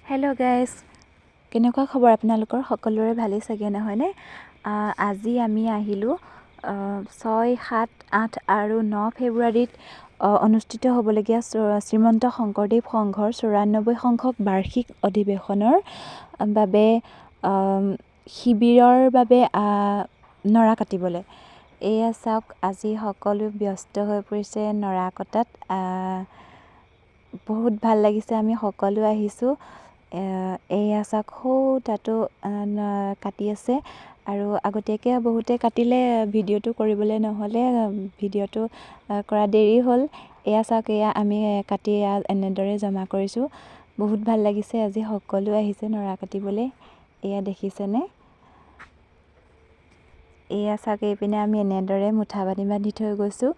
Hello' guys, কেনেকুৱা খবৰ আপোনালোকৰ? সকলোৰে ভালেই চাগে নহয়নে? আজি আমি আহিলোঁ 6, 7, 8 আৰু 9 ফেব্ৰুৱাৰীত অনুষ্ঠিত হ'বলগীয়া শ্ৰীমন্ত শংকৰদেৱ সংঘৰ 94 সংখ্যক বাৰ্ষিক অধিৱেশনৰ বাবে শিবিৰৰ বাবে নৰা কাটিবলৈ। এয়া চাওক, আজি সকলো ব্যস্ত হৈ পৰিছে নৰা কটাত। বহুত ভাল লাগিছে, আমি সকলো আহিছোঁ। এয়া চাওক, সৌ তাতো কাটি আছে আৰু আগতীয়াকৈ বহুতে কাটিলে, ভিডিঅ'টো কৰিবলৈ নহ'লে, ভিডিঅ'টো কৰা দেৰি হ'ল। এয়া চাওক, এয়া আমি কাটি এনেদৰে জমা কৰিছোঁ। বহুত ভাল লাগিছে, আজি সকলো আহিছে নৰা কাটিবলৈ। এয়া দেখিছেনে? এয়া চাওক, এইপিনে আমি এনেদৰে মুঠা বান্ধি থৈ গৈছোঁ।